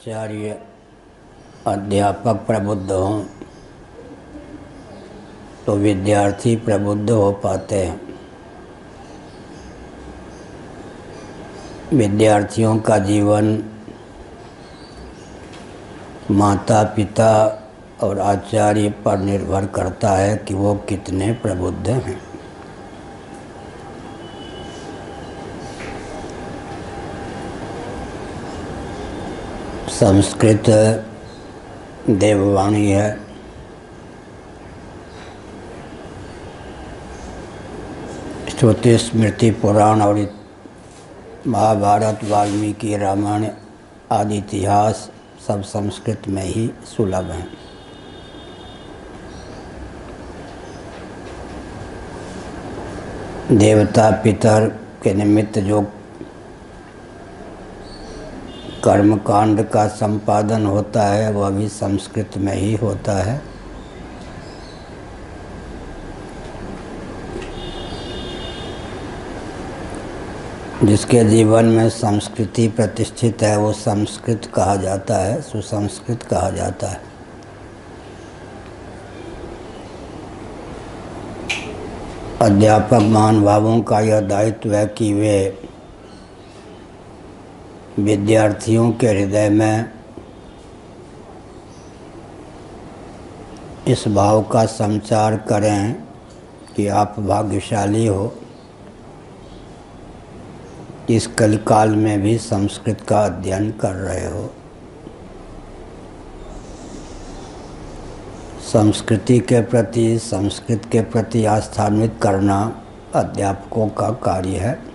आचार्य अध्यापक प्रबुद्ध हों तो विद्यार्थी प्रबुद्ध हो पाते हैं। विद्यार्थियों का जीवन माता पिता और आचार्य पर निर्भर करता है कि वो कितने प्रबुद्ध हैं। संस्कृत देववाणी है। श्रुति स्मृति पुराण और महाभारत वाल्मीकि रामायण आदि इतिहास सब संस्कृत में ही सुलभ हैं। देवता पितर के निमित्त जो कर्मकांड का संपादन होता है वह भी संस्कृत में ही होता है। जिसके जीवन में संस्कृति प्रतिष्ठित है वो संस्कृत कहा जाता है, सुसंस्कृत कहा जाता है। अध्यापक महानुभावों का यह दायित्व है कि वे विद्यार्थियों के हृदय में इस भाव का संचार करें कि आप भाग्यशाली हो, इस कलिकाल में भी संस्कृत का अध्ययन कर रहे हो। संस्कृति के प्रति, संस्कृत के प्रति आस्थान्वित करना अध्यापकों का कार्य है।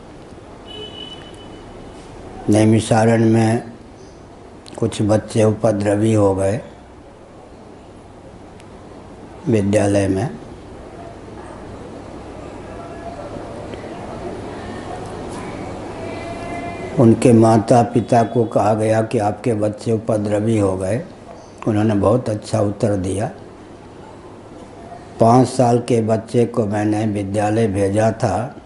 नैमिषारण्य में कुछ बच्चे उपद्रवी हो गए विद्यालय में। उनके माता पिता को कहा गया कि आपके बच्चे उपद्रवी हो गए। उन्होंने बहुत अच्छा उत्तर दिया। 5 साल के बच्चे को मैंने विद्यालय भेजा था,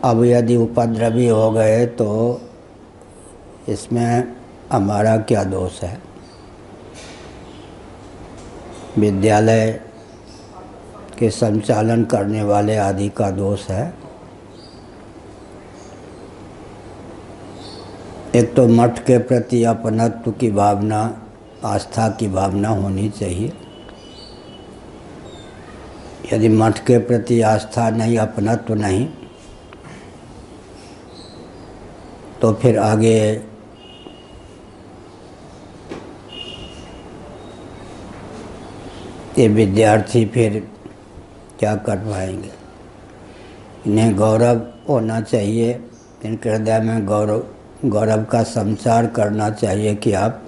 अब यदि उपद्रवी हो गए तो इसमें हमारा क्या दोष है? विद्यालय के संचालन करने वाले आदि का दोष है। एक तो मठ के प्रति अपनत्व की भावना, आस्था की भावना होनी चाहिए। यदि मठ के प्रति आस्था नहीं, अपनत्व नहीं, तो फिर आगे ये विद्यार्थी फिर क्या कर पाएंगे? इन्हें गौरव होना चाहिए, इनके हृदय में गौरव का संचार करना चाहिए कि आप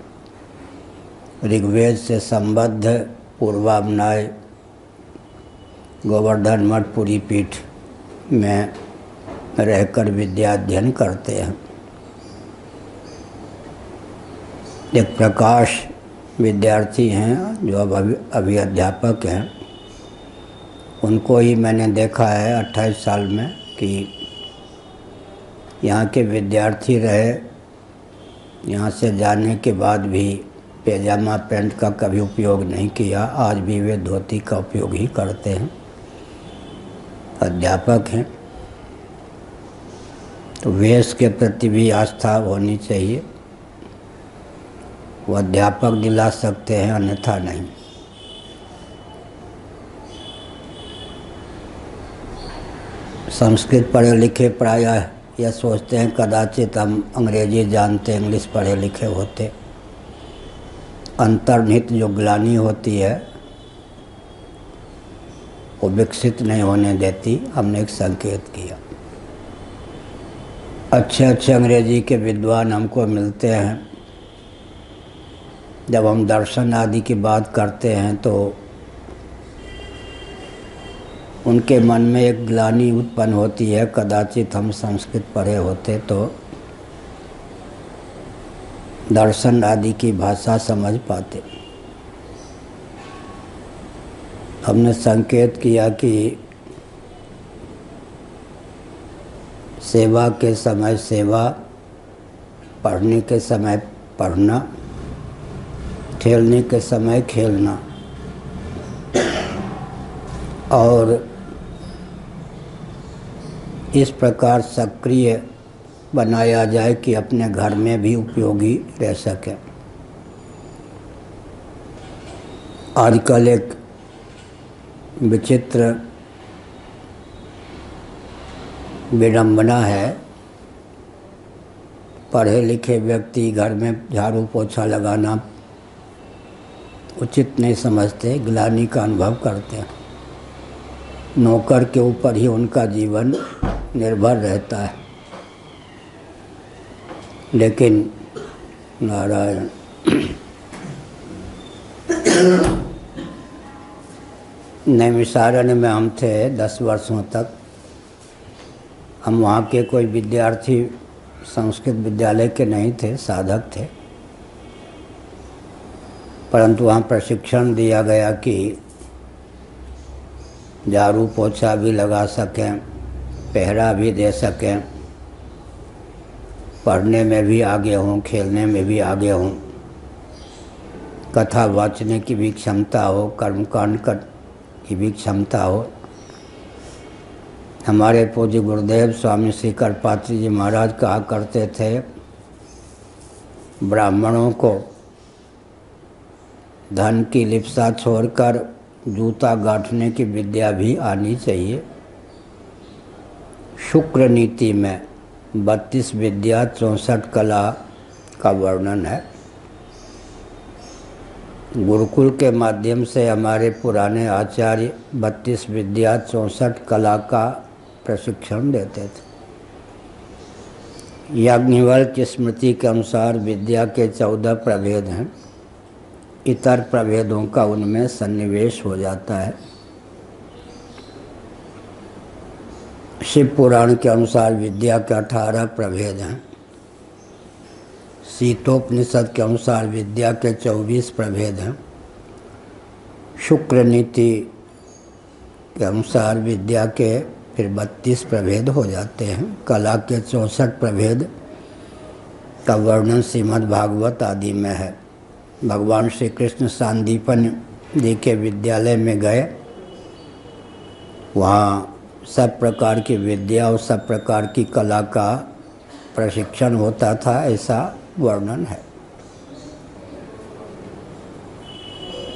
ऋग्वेद से संबद्ध पूर्वामनाय गोवर्धन मठ पुरी पीठ में रहकर विद्या अध्ययन करते हैं। एक प्रकाश विद्यार्थी हैं जो अब अभी अध्यापक हैं। उनको ही मैंने देखा है 28 साल में कि यहाँ के विद्यार्थी रहे, यहाँ से जाने के बाद भी पैजामा पैंट का कभी उपयोग नहीं किया। आज भी वे धोती का उपयोग ही करते हैं, अध्यापक हैं। तो वेश के प्रति भी आस्था होनी चाहिए। वो अध्यापक दिला सकते हैं, अन्यथा नहीं। संस्कृत पढ़े लिखे प्रायः यह सोचते हैं कदाचित हम अंग्रेजी जानते, इंग्लिश पढ़े लिखे होते। अंतर्निहित जो ग्लानि होती है वो विकसित नहीं होने देती। हमने एक संकेत किया। अच्छे अच्छे अंग्रेजी के विद्वान हमको मिलते हैं। जब हम दर्शन आदि की बात करते हैं तो उनके मन में एक ग्लानि उत्पन्न होती है, कदाचित हम संस्कृत पढ़े होते तो दर्शन आदि की भाषा समझ पाते। हमने संकेत किया कि सेवा के समय सेवा, पढ़ने के समय पढ़ना, खेलने के समय खेलना, और इस प्रकार सक्रिय बनाया जाए कि अपने घर में भी उपयोगी रह सके। आजकल एक विचित्र विडंबना है, पढ़े लिखे व्यक्ति घर में झाड़ू पोछा लगाना उचित नहीं समझते, ग्लानि का अनुभव करते हैं। नौकर के ऊपर ही उनका जीवन निर्भर रहता है। लेकिन नारायण नैमिषारण्य में हम थे 10 वर्षों तक। हम वहाँ के कोई विद्यार्थी संस्कृत विद्यालय के नहीं थे, साधक थे, परंतु वहाँ प्रशिक्षण दिया गया कि झाड़ू पोछा भी लगा सकें, पहरा भी दे सकें, पढ़ने में भी आगे हों, खेलने में भी आगे हों, कथा वाचने की भी क्षमता हो, कर्मकांड की भी क्षमता हो। हमारे पूज्य गुरुदेव स्वामी श्री करपात्री जी महाराज कहा करते थे, ब्राह्मणों को धन की लिप्सा छोड़कर जूता गांठने की विद्या भी आनी चाहिए। शुक्र नीति में 32 विद्या 64 कला का वर्णन है। गुरुकुल के माध्यम से हमारे पुराने आचार्य 32 विद्या 64 कला का प्रशिक्षण देते थे। याज्ञवल्क्य स्मृति के अनुसार विद्या के 14 प्रभेद हैं, इतर प्रभेदों का उनमें सन्निवेश हो जाता है। शिव पुराण के अनुसार विद्या के 18 प्रभेद हैं। शीतोपनिषद के अनुसार विद्या के 24 प्रभेद हैं। शुक्र नीति के अनुसार विद्या के फिर 32 प्रभेद हो जाते हैं। कला के 64 प्रभेद का वर्णन श्रीमद् भागवत आदि में है। भगवान श्री कृष्ण सांदीपन जी के विद्यालय में गए, वहाँ सब प्रकार की विद्या और सब प्रकार की कला का प्रशिक्षण होता था, ऐसा वर्णन है।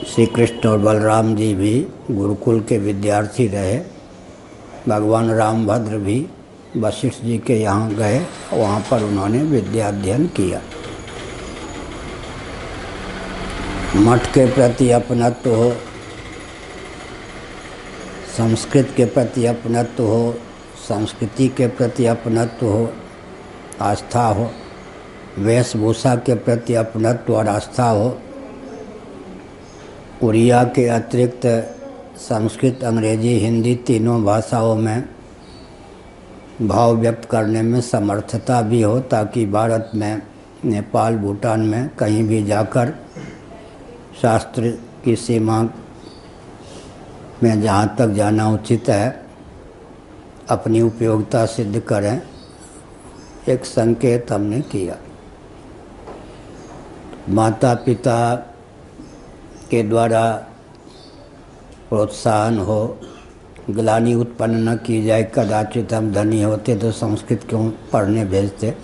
श्री कृष्ण और बलराम जी भी गुरुकुल के विद्यार्थी रहे। भगवान रामभद्र भी वशिष्ठ जी के यहाँ गए, वहाँ पर उन्होंने विद्या अध्ययन किया। मठ के प्रति अपनत्व हो, संस्कृत के प्रति अपनत्व हो, संस्कृति के प्रति अपनत्व हो, आस्था हो, वेशभूषा के प्रति अपनत्व और आस्था हो, उड़िया के अतिरिक्त संस्कृत, अंग्रेजी, हिंदी तीनों भाषाओं में भाव व्यक्त करने में समर्थता भी हो, ताकि भारत में, नेपाल, भूटान में कहीं भी जाकर शास्त्र की सीमा में जहाँ तक जाना उचित है अपनी उपयोगिता सिद्ध करें, एक संकेत हमने किया। माता पिता के द्वारा प्रोत्साहन हो, ग्लानि उत्पन्न न की जाए। कदाचित हम धनी होते तो संस्कृत क्यों पढ़ने भेजते।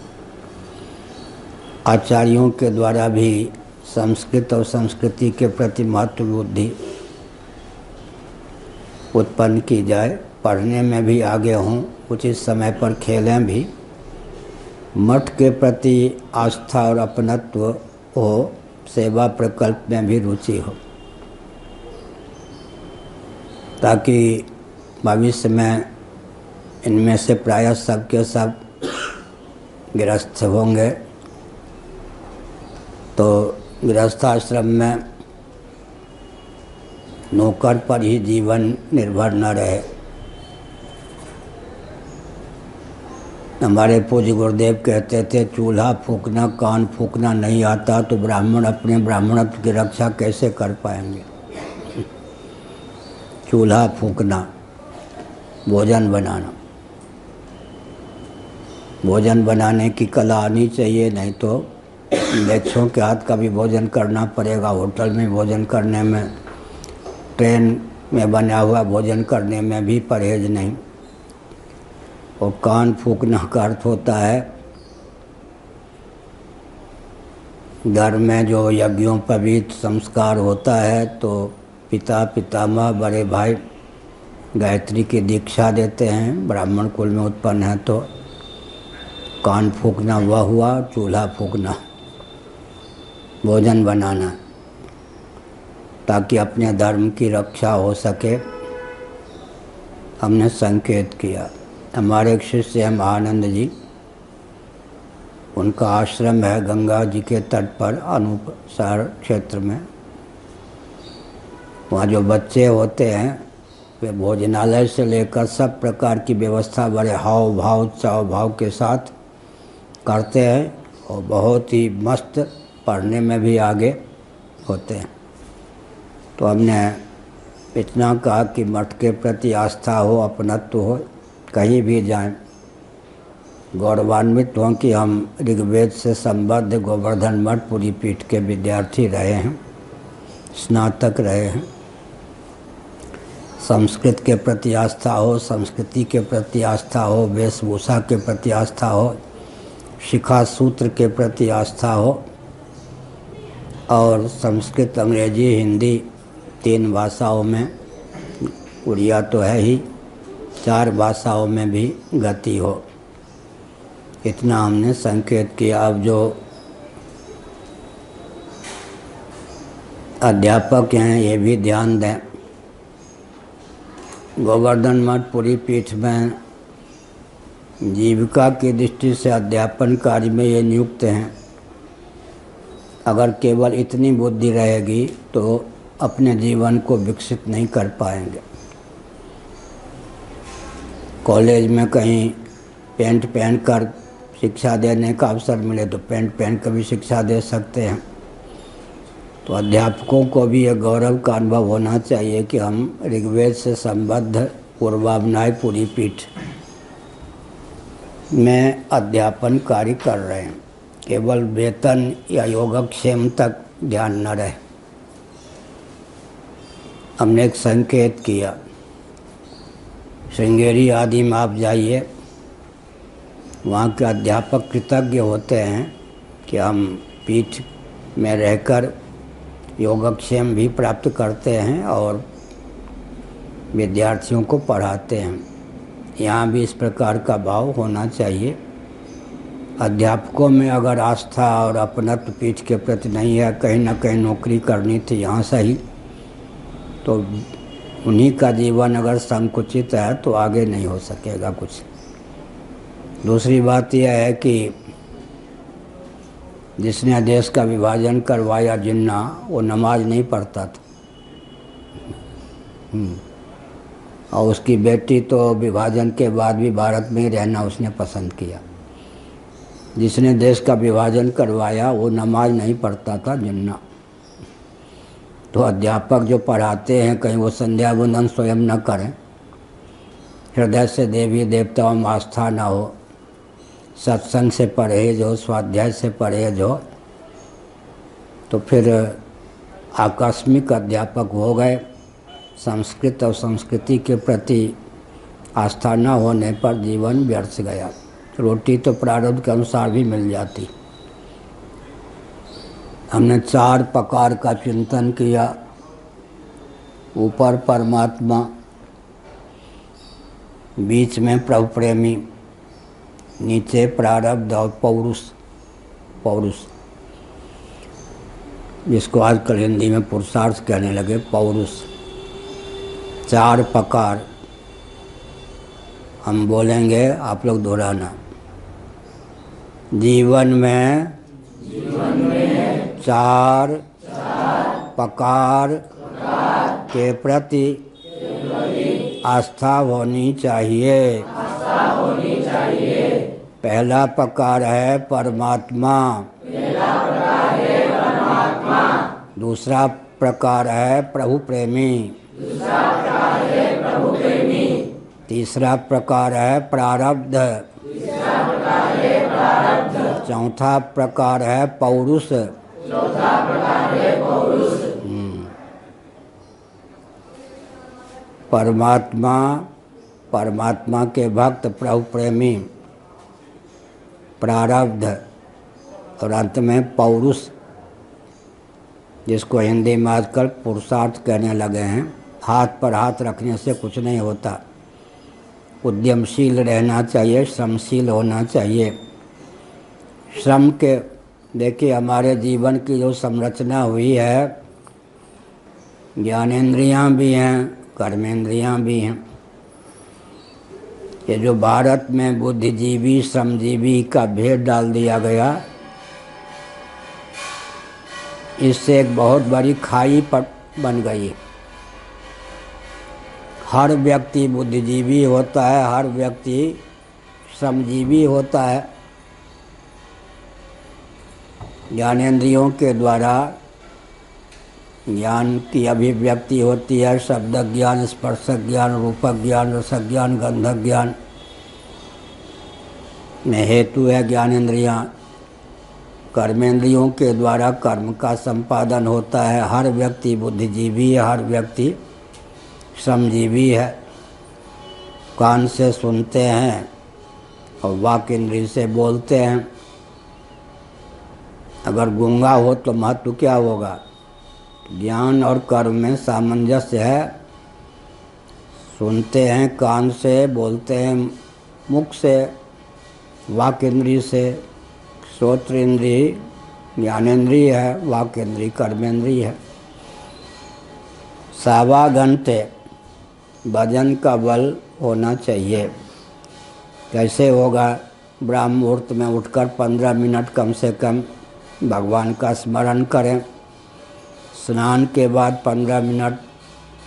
आचार्यों के द्वारा भी संस्कृत और संस्कृति के प्रति महत्व बुद्धि उत्पन्न की जाए, पढ़ने में भी आगे हों, उचित समय पर खेलें भी, मठ के प्रति आस्था और अपनत्व हो, सेवा प्रकल्प में भी रुचि हो, ताकि भविष्य में इनमें से प्रायः सब के सब गृहस्थ होंगे, तो गृहस्थाश्रम में नौकर पर ही जीवन निर्भर न रहे। हमारे पूज्य गुरुदेव कहते थे, चूल्हा फूंकना, कान फूंकना नहीं आता तो ब्राह्मण अपने ब्राह्मणत्व की रक्षा कैसे कर पाएंगे। चूल्हा फूंकना, भोजन बनाना, भोजन बनाने की कला आनी चाहिए, नहीं तो बच्चों के हाथ का भी भोजन करना पड़ेगा। होटल में भोजन करने में, ट्रेन में बना हुआ भोजन करने में भी परहेज नहीं। और कान फूंकना का अर्थ होता है घर में जो यज्ञों पवित्र संस्कार होता है तो पिता पितामह बड़े भाई गायत्री की दीक्षा देते हैं। ब्राह्मण कुल में उत्पन्न है तो कान फूंकना वह हुआ, चूल्हा फूंकना, भोजन बनाना, ताकि अपने धर्म की रक्षा हो सके। हमने संकेत किया। हमारे एक शिष्य हैं महानंद जी, उनका आश्रम है गंगा जी के तट पर अनूप शहर क्षेत्र में। वहाँ जो बच्चे होते हैं वे भोजनालय से लेकर सब प्रकार की व्यवस्था बड़े हाव भाव चाव भाव के साथ करते हैं और बहुत ही मस्त, पढ़ने में भी आगे होते हैं। तो हमने इतना कहा कि मठ के प्रति आस्था हो, अपनत्व हो, कहीं भी जाएं, गौरवान्वित हों कि हम ऋग्वेद से संबद्ध गोवर्धन मठ पूरी पीठ के विद्यार्थी रहे हैं, स्नातक रहे हैं। संस्कृत के प्रति आस्था हो, संस्कृति के प्रति आस्था हो, वेशभूषा के प्रति आस्था हो, शिखा सूत्र के प्रति आस्था हो, और संस्कृत, अंग्रेजी, हिंदी 3 भाषाओं में, उड़िया तो है ही, 4 भाषाओं में भी गति हो। इतना हमने संकेत किया। अब जो अध्यापक हैं ये भी ध्यान दें। गोवर्धन मठ पूरी पीठ में जीविका की दृष्टि से अध्यापन कार्य में ये नियुक्त हैं। अगर केवल इतनी बुद्धि रहेगी तो अपने जीवन को विकसित नहीं कर पाएंगे। कॉलेज में कहीं पैंट पहन कर शिक्षा देने का अवसर मिले तो पैंट पहन कर भी शिक्षा दे सकते हैं। तो अध्यापकों को भी यह गौरव का अनुभव होना चाहिए कि हम ऋग्वेद से संबद्ध पूर्वाभिनय पूरी पीठ में अध्यापन कार्य कर रहे हैं। केवल वेतन या योगक्षेम तक ध्यान न रहे। हमने एक संकेत किया, श्रृंगेरी आदि में आप जाइए, वहाँ के अध्यापक कृतज्ञ होते हैं कि हम पीठ में रहकर योगक्षेम भी प्राप्त करते हैं और विद्यार्थियों को पढ़ाते हैं। यहाँ भी इस प्रकार का भाव होना चाहिए। अध्यापकों में अगर आस्था और अपनत्व पीठ के प्रति नहीं है, कहीं ना कहीं नौकरी करनी थी यहाँ सही, तो उन्हीं का जीवन अगर संकुचित है तो आगे नहीं हो सकेगा कुछ। दूसरी बात यह है कि जिसने देश का विभाजन करवाया जिन्ना, वो नमाज नहीं पढ़ता था। और उसकी बेटी तो विभाजन के बाद भी भारत में ही रहना उसने पसंद किया। जिसने देश का विभाजन करवाया वो नमाज नहीं पढ़ता था जिन्ना। तो अध्यापक जो पढ़ाते हैं कहीं वो संध्या वंदन स्वयं न करें, हृदय से देवी देवताओं में आस्था न हो, सत्संग से परहेज हो, स्वाध्याय से परहेज हो, तो फिर आकस्मिक अध्यापक हो गए। संस्कृत और संस्कृति के प्रति आस्था न होने पर जीवन व्यर्थ गया। रोटी तो प्रारब्ध के अनुसार भी मिल जाती। हमने 4 प्रकार का चिंतन किया। ऊपर परमात्मा, बीच में प्रभु प्रेमी, नीचे प्रारब्ध और पौरुष, जिसको आजकल हिंदी में पुरुषार्थ कहने लगे, पौरुष। 4 प्रकार हम बोलेंगे, आप लोग दोहराना। जीवन में 4 प्रकार के प्रति आस्था होनी चाहिए। पहला प्रकार है परमात्मा, दूसरा प्रकार है प्रभु प्रेमी, तीसरा प्रकार है प्रारब्ध, चौथा प्रकार है पौरुष। परमात्मा के भक्त, प्रभु प्रेमी, प्रारब्ध और अंत में पौरुष, जिसको हिंदी में आजकल पुरुषार्थ कहने लगे हैं। हाथ पर हाथ रखने से कुछ नहीं होता। उद्यमशील रहना चाहिए, श्रमशील होना चाहिए। श्रम के देखिए, हमारे जीवन की जो संरचना हुई है, ज्ञानेंद्रियां भी हैं, कर्मेंद्रियां भी हैं। ये जो भारत में बुद्धिजीवी श्रमजीवी का भेद डाल दिया गया, इससे एक बहुत बड़ी खाई बन गई। हर व्यक्ति बुद्धिजीवी होता है, हर व्यक्ति श्रमजीवी होता है। ज्ञानेंद्रियों के द्वारा ज्ञान की अभिव्यक्ति होती है। शब्द ज्ञान, स्पर्श ज्ञान, रूप ज्ञान, रस ज्ञान, गंध ज्ञान में हेतु है ज्ञानेंद्रियां। कर्मेंद्रियों के द्वारा कर्म का संपादन होता है। हर व्यक्ति बुद्धिजीवी है, हर व्यक्ति श्रमजीवी है। कान से सुनते हैं और वाक इंद्रिय से बोलते हैं। अगर गूंगा हो तो महत्व क्या होगा? ज्ञान और कर्म में सामंजस्य है। सुनते हैं कान से, बोलते हैं मुख से, वाक इंद्रिय से। श्रोत्र इंद्रिय ज्ञानेंद्रिय है, वाक इंद्रिय कर्मेंद्रिय है। 1.25 घंटे भजन का बल होना चाहिए। कैसे होगा? ब्राह्म मुहूर्त में उठकर 15 मिनट कम से कम भगवान का स्मरण करें। स्नान के बाद 15 मिनट,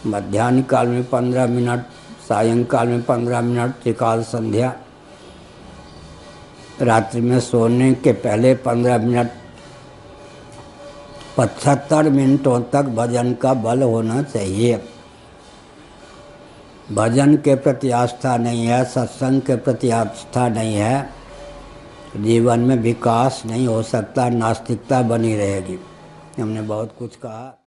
मध्याह्न काल में 15 मिनट, सायंकाल में 15 मिनट, त्रिकाल संध्या, रात्रि में सोने के पहले 15 मिनट, 75 मिनटों तक भजन का बल होना चाहिए। भजन के प्रति आस्था नहीं है, सत्संग के प्रति आस्था नहीं है, जीवन में विकास नहीं हो सकता, नास्तिकता बनी रहेगी। हमने बहुत कुछ कहा।